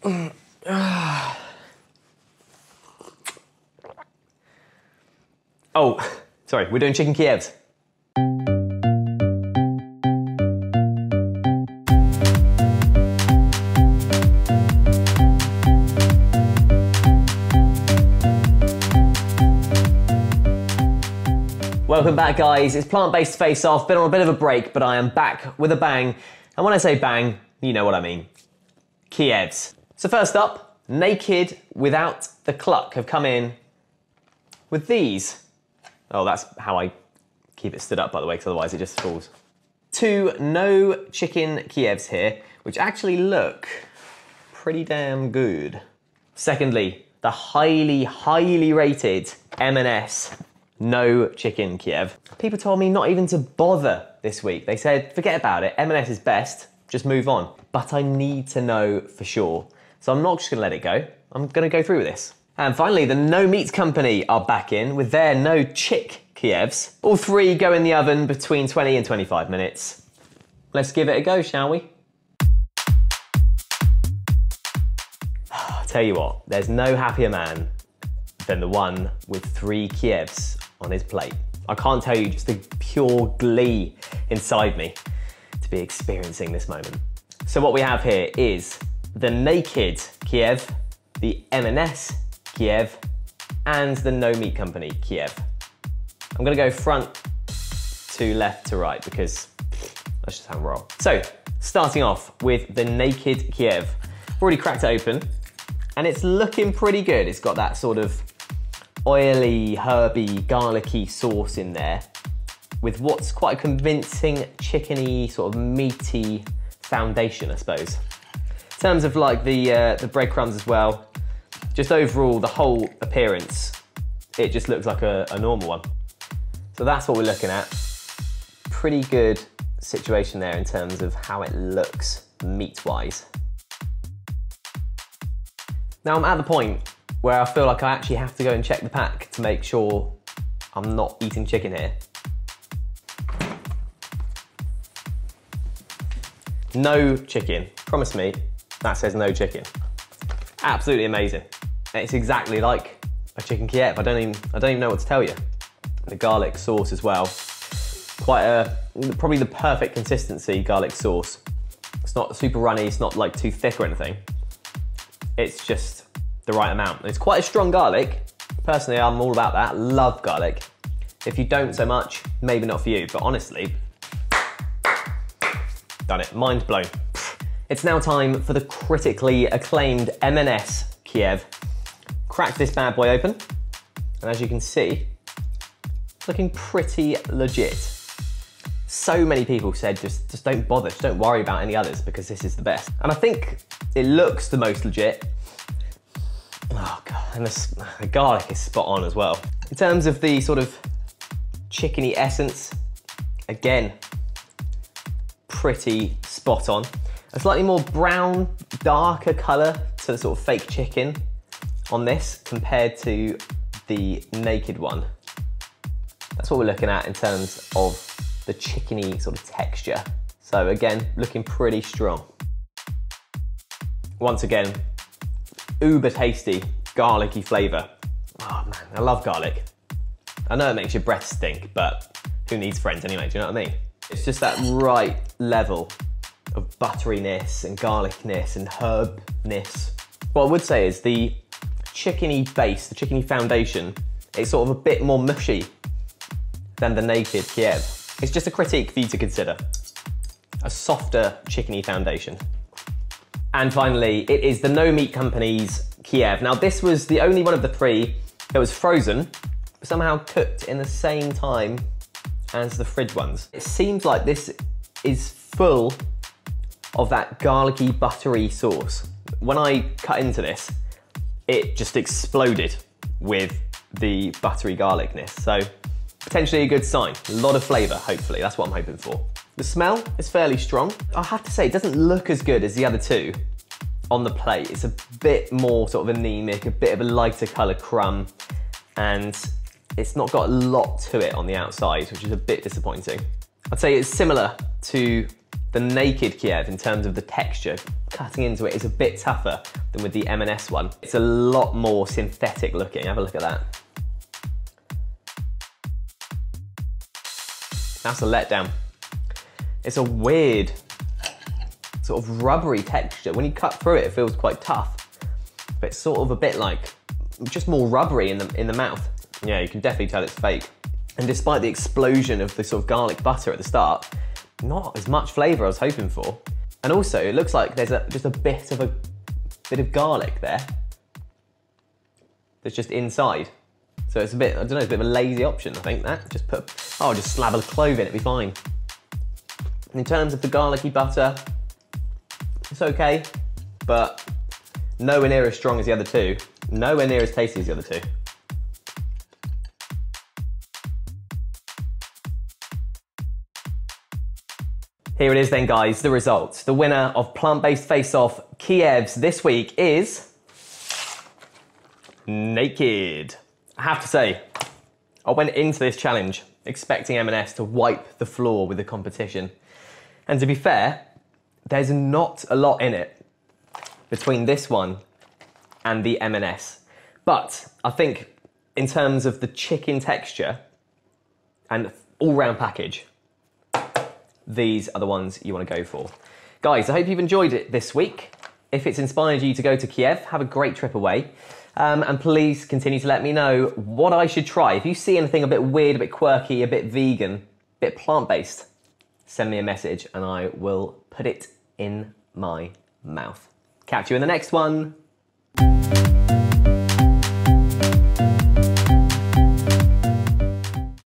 Oh, sorry, we're doing chicken Kievs. Welcome back, guys. It's plant-based face-off. Been on a bit of a break, but I am back with a bang. And when I say bang, you know what I mean. Kievs. So first up, naked without the cluck have come in with these. Oh, that's how I keep it stood up, by the way, because otherwise it just falls. 2 no chicken Kievs here, which actually look pretty damn good. Secondly, the highly rated M&S no chicken Kiev. People told me not even to bother this week. They said, forget about it, M&S is best, just move on. But I need to know for sure. So I'm not just gonna let it go. I'm gonna go through with this. And finally, the No Meat Company are back in with their no chick Kievs. All 3 go in the oven between 20 and 25 minutes. Let's give it a go, shall we? I'll tell you what, there's no happier man than the one with 3 Kievs on his plate. I can't tell you just the pure glee inside me to be experiencing this moment. So what we have here is the naked Kiev, the M&S Kiev, and the No Meat Company Kiev. I'm gonna go front to left to right because that's just how I roll. So, starting off with the naked Kiev. I've already cracked it open and it's looking pretty good. It's got that sort of oily, herby, garlicky sauce in there with what's quite a convincing chickeny, sort of meaty foundation, I suppose. In terms of like the breadcrumbs as well, just overall the whole appearance, it just looks like a normal one. So that's what we're looking at. Pretty good situation there in terms of how it looks meat-wise. Now I'm at the point where I feel like I actually have to go and check the pack to make sure I'm not eating chicken here. No chicken. Promise me, that says no chicken. Absolutely amazing. It's exactly like a chicken Kiev. I don't even know what to tell you. The garlic sauce as well. Probably the perfect consistency garlic sauce. It's not super runny, it's not like too thick or anything. It's just the right amount. It's quite a strong garlic. Personally, I'm all about that. Love garlic. If you don't so much, maybe not for you, but honestly, done it, mind blown. It's now time for the critically acclaimed M&S Kiev. Crack this bad boy open, and as you can see, it's looking pretty legit. So many people said just don't bother, just don't worry about any others because this is the best. And I think it looks the most legit. Oh God, and the garlic is spot on as well. In terms of the sort of chickeny essence, again, pretty spot on. A slightly more brown, darker color to the sort of fake chicken on this compared to the naked one. That's what we're looking at in terms of the chickeny sort of texture. So again, looking pretty strong. Once again, uber tasty, garlicky flavor. Oh man, I love garlic. I know it makes your breath stink, but who needs friends anyway, do you know what I mean? It's just that right level of butteriness and garlicness and herbness. What I would say is the chickeny base, the chickeny foundation, it's sort of a bit more mushy than the naked Kiev. It's just a critique for you to consider. A softer chickeny foundation. And finally, it is the No Meat Company's Kiev. Now this was the only one of the 3 that was frozen, but somehow cooked in the same time as the fridge ones. It seems like this is full of that garlicky, buttery sauce. When I cut into this, it just exploded with the buttery garlicness. So potentially a good sign. A lot of flavor, hopefully. That's what I'm hoping for. The smell is fairly strong. I have to say, it doesn't look as good as the other 2 on the plate. It's a bit more sort of anemic, a bit of a lighter color crumb, and it's not got a lot to it on the outside, which is a bit disappointing. I'd say it's similar to the naked Kiev, in terms of the texture, cutting into it is a bit tougher than with the M&S one. It's a lot more synthetic looking. Have a look at that. That's a letdown. It's a weird, sort of rubbery texture. When you cut through it, it feels quite tough, but it's sort of a bit like, just more rubbery in the mouth. Yeah, you can definitely tell it's fake. And despite the explosion of the sort of garlic butter at the start, not as much flavour I was hoping for. And also, it looks like there's just a bit of garlic there that's just inside. So it's a bit, I don't know, it's a bit of a lazy option, I think, that. Just slab a clove in, it'd be fine. In terms of the garlicky butter, it's okay, but nowhere near as strong as the other two. Nowhere near as tasty as the other two. Here it is then, guys, the results. The winner of plant-based face-off Kievs this week is Naked. I have to say, I went into this challenge expecting M&S to wipe the floor with the competition. And to be fair, there's not a lot in it between this one and the M&S. But I think in terms of the chicken texture and all-round package, these are the ones you want to go for. Guys, I hope you've enjoyed it this week. If it's inspired you to go to Kiev, have a great trip away. And please continue to let me know what I should try. If you see anything a bit weird, a bit quirky, a bit vegan, a bit plant-based, send me a message and I will put it in my mouth. Catch you in the next one.